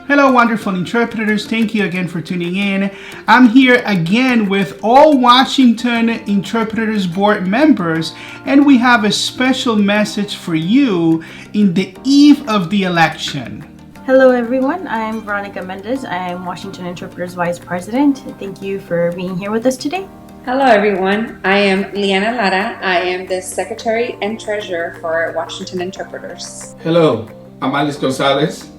Hello, wonderful interpreters. Thank you again for tuning in. I'm here again with all Washington Interpreters Board members, and we have a special message for you in the eve of the election. Hello, everyone. I'm Veronica Mendez. I'm Washington Interpreters Vice President. Thank you for being here with us today. Hello, everyone. I am Liana Lara. I am the Secretary and Treasurer for Washington Interpreters. Hello, I'm Alice Gonzalez,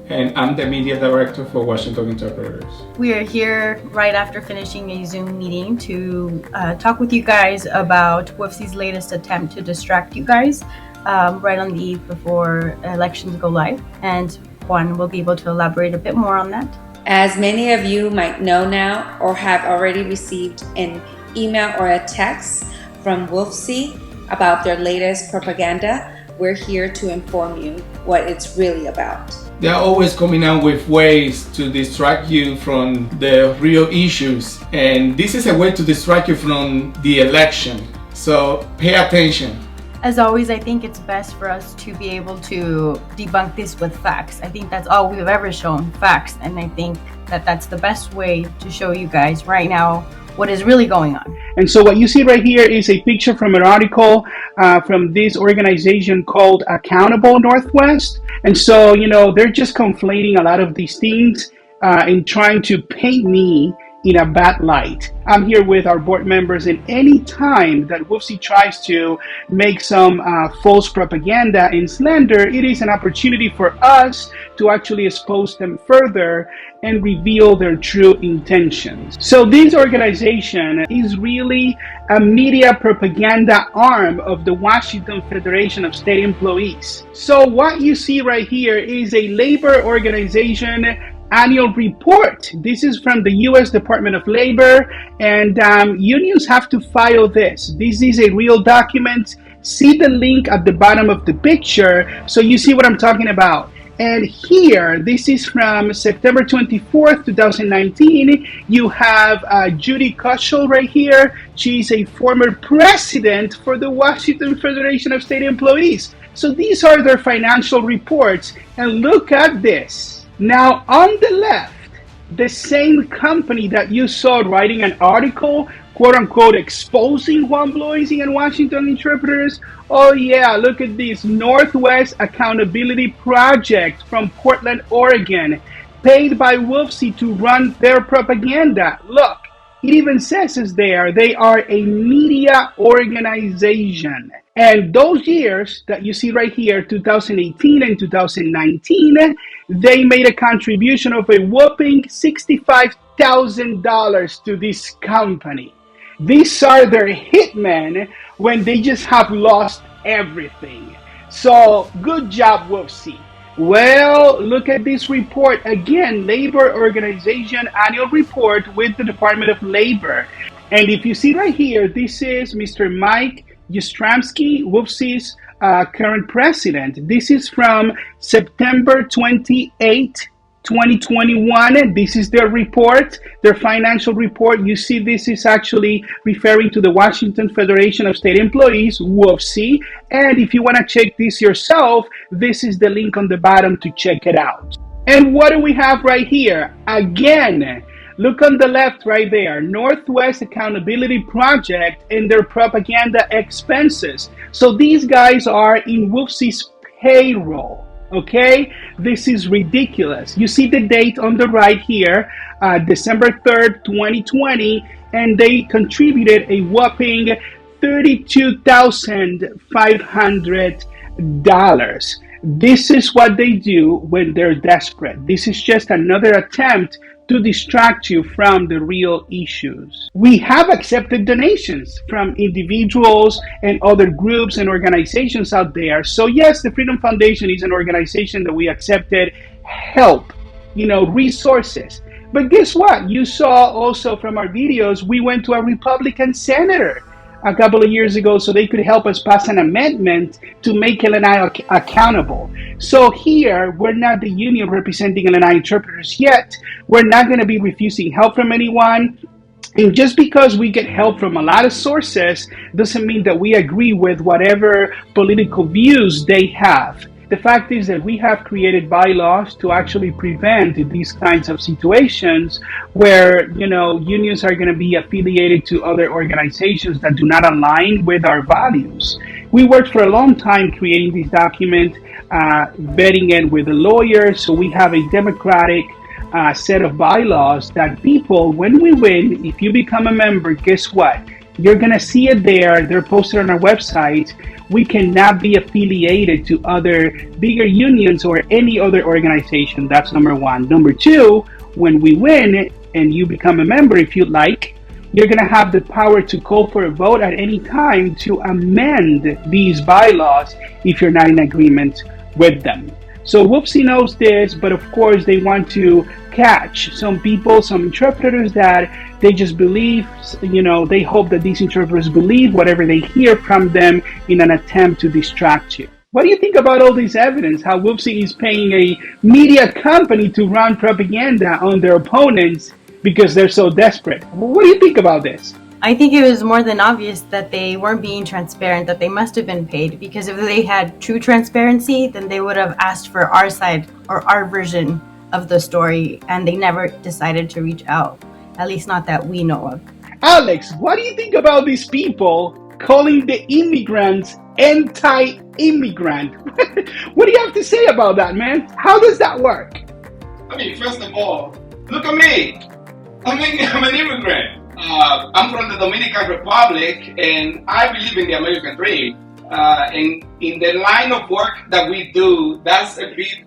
and I'm the Media Director for Washington Interpreters. We are here right after finishing a Zoom meeting to talk with you guys about WFSE's latest attempt to distract you guys right on the eve before elections go live. And Juan will be able to elaborate a bit more on that. As many of you might know now or have already received an email or a text from WFSE about their latest propaganda, we're here to inform you what it's really about. They're always coming out with ways to distract you from the real issues, and this is a way to distract you from the election. So pay attention. As always, I think it's best for us to be able to debunk this with facts. I think that's all we've ever shown, facts. And I think that that's the best way to show you guys right now what is really going on. And so what you see right here is a picture from an article from this organization called Accountable Northwest. And so, they're just conflating a lot of these things and trying to paint me in a bad light. I'm here with our board members, and any time that WFSE tries to make some false propaganda and slander, it is an opportunity for us to actually expose them further and reveal their true intentions. So this organization is really a media propaganda arm of the Washington Federation of State Employees. So what you see right here is a labor organization annual report. This is from the U.S. Department of Labor, and unions have to file this. This is a real document. See the link at the bottom of the picture so you see what I'm talking about. And here, this is from September 24th, 2019. You have Judy Kushel right here. She's a former president for the Washington Federation of State Employees. So these are their financial reports. And look at this. Now, on the left, the same company that you saw writing an article, quote unquote, exposing whistleblowing and Washington interpreters. Oh yeah, look at this, Northwest Accountability Project from Portland, Oregon, paid by WFSE to run their propaganda. Look, it even says there, they are a media organization. And those years that you see right here, 2018 and 2019, they made a contribution of a whopping $65,000 to this company. These are their hitmen when they just have lost everything. So good job, WFSE. Well, look at this report. Again, Labor Organization Annual Report with the Department of Labor. And if you see right here, this is Mr. Mike Yastrzemski, WFSE's current president. This is from September 28, 2021. This is their report, their financial report. You see, this is actually referring to the Washington Federation of State Employees, WFSE. And if you want to check this yourself, this is the link on the bottom to check it out. And what do we have right here? Again, look on the left right there, Northwest Accountability Project and their propaganda expenses. So these guys are in WFSE's payroll, okay? This is ridiculous. You see the date on the right here, December 3rd, 2020, and they contributed a whopping $32,500. This is what they do when they're desperate. This is just another attempt to distract you from the real issues. We have accepted donations from individuals and other groups and organizations out there. So yes, the Freedom Foundation is an organization that we accepted help, resources. But guess what? You saw also from our videos, we went to a Republican senator a couple of years ago so they could help us pass an amendment to make LNI accountable. So here, we're not the union representing LNI interpreters yet. We're not going to be refusing help from anyone. And just because we get help from a lot of sources doesn't mean that we agree with whatever political views they have. The fact is that we have created bylaws to actually prevent these kinds of situations where, unions are going to be affiliated to other organizations that do not align with our values. We worked for a long time creating this document, vetting it with the lawyers, so we have a democratic set of bylaws that people, when we win, if you become a member, guess what? You're going to see it there. They're posted on our website. We cannot be affiliated to other bigger unions or any other organization. That's number one. Number two, when we win and you become a member, if you'd like, you're going to have the power to call for a vote at any time to amend these bylaws if you're not in agreement with them. So WFSE knows this, but of course they want to catch some people, some interpreters that they just believe, they hope that these interpreters believe whatever they hear from them in an attempt to distract you. What do you think about all this evidence, how WFSE is paying a media company to run propaganda on their opponents because they're so desperate? What do you think about this? I think it was more than obvious that they weren't being transparent, that they must have been paid, because if they had true transparency, then they would have asked for our side or our version of the story, and they never decided to reach out, at least not that we know of. Alex, what do you think about these people calling the immigrants anti-immigrant? What do you have to say about that, man? How does that work? I mean, first of all, look at me. I'm an immigrant. I'm from the Dominican Republic, and I believe in the American dream. And in the line of work that we do, that's a bit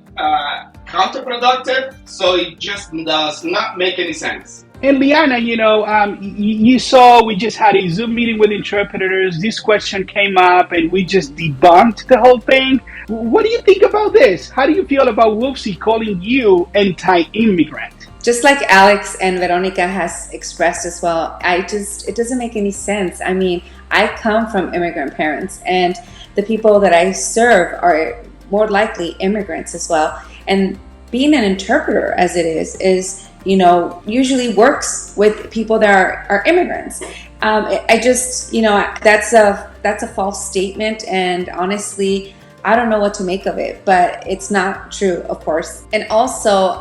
counterproductive, so it just does not make any sense. And Liana, you saw we just had a Zoom meeting with interpreters. This question came up, and we just debunked the whole thing. What do you think about this? How do you feel about WFSE calling you anti-immigrant? Just like Alex and Veronica has expressed as well, it doesn't make any sense. I mean, I come from immigrant parents, and the people that I serve are more likely immigrants as well. And being an interpreter, as it is, usually works with people that are immigrants. That's a false statement, and honestly, I don't know what to make of it, but it's not true, of course. And also,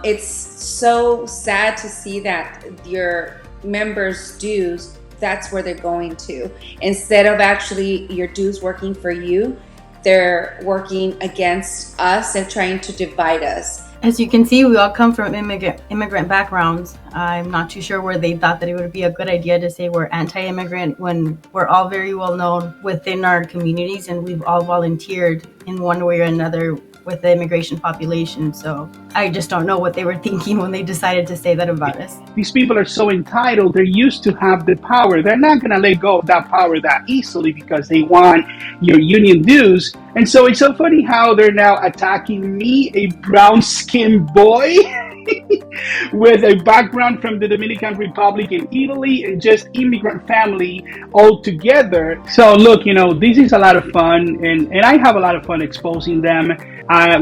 it's so sad to see that your members' dues, that's where they're going to. Instead of actually your dues working for you, they're working against us and trying to divide us. As you can see, we all come from immigrant backgrounds. I'm not too sure where they thought that it would be a good idea to say we're anti-immigrant when we're all very well known within our communities, and we've all volunteered in one way or another with the immigration population. So I just don't know what they were thinking when they decided to say that about us. These people are so entitled. They're used to have the power. They're not going to let go of that power that easily because they want your union dues. And so it's so funny how they're now attacking me, a brown-skinned boy with a background from the Dominican Republic and Italy, and just immigrant family all together. So look, this is a lot of fun, and I have a lot of fun exposing them.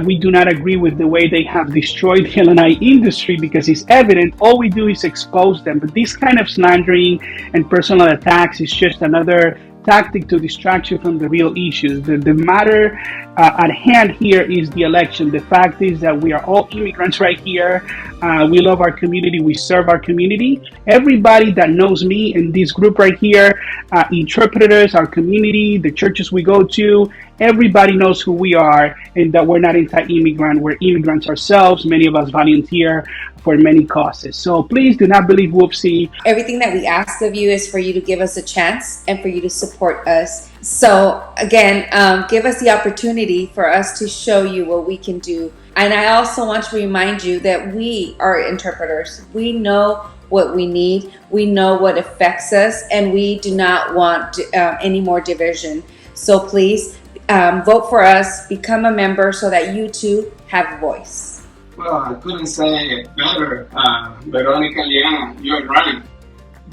We do not agree with the way they have destroyed the L&I industry because it's evident. All we do is expose them. But this kind of slandering and personal attacks is just another tactic to distract you from the real issues. The matter at hand here is the election. The fact is that we are all immigrants right here. We love our community. We serve our community. Everybody that knows me in this group right here, interpreters, our community, the churches we go to, everybody knows who we are and that we're not anti-immigrant. We're immigrants ourselves. Many of us volunteer for many causes. So please do not believe WFSE. Everything that we ask of you is for you to give us a chance and for you to support us. So again, give us the opportunity for us to show you what we can do. And I also want to remind you that we are interpreters. We know what we need. We know what affects us, and we do not want any more division. So please vote for us, become a member so that you too have a voice. Well, I couldn't say it better. Veronica, Liana, you're right.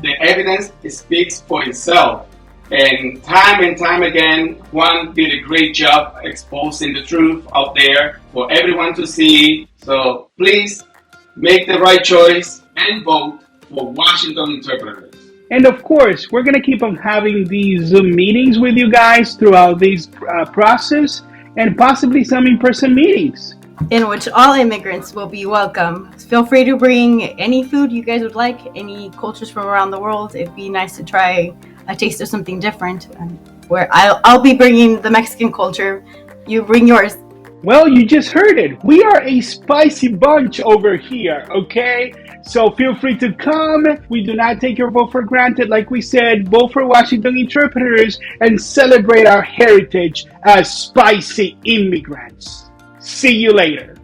The evidence speaks for itself. And time again, Juan did a great job exposing the truth out there for everyone to see. So please make the right choice and vote for Washington Interpreters. And of course, we're going to keep on having these Zoom meetings with you guys throughout this process. and possibly some in-person meetings. In which all immigrants will be welcome. Feel free to bring any food you guys would like, any cultures from around the world. It'd be nice to try a taste of something different. Where I'll be bringing the Mexican culture, you bring yours. Well, you just heard it. We are a spicy bunch over here, okay? So feel free to come. We do not take your vote for granted. Like we said, vote for Washington Interpreters and celebrate our heritage as spicy immigrants. See you later.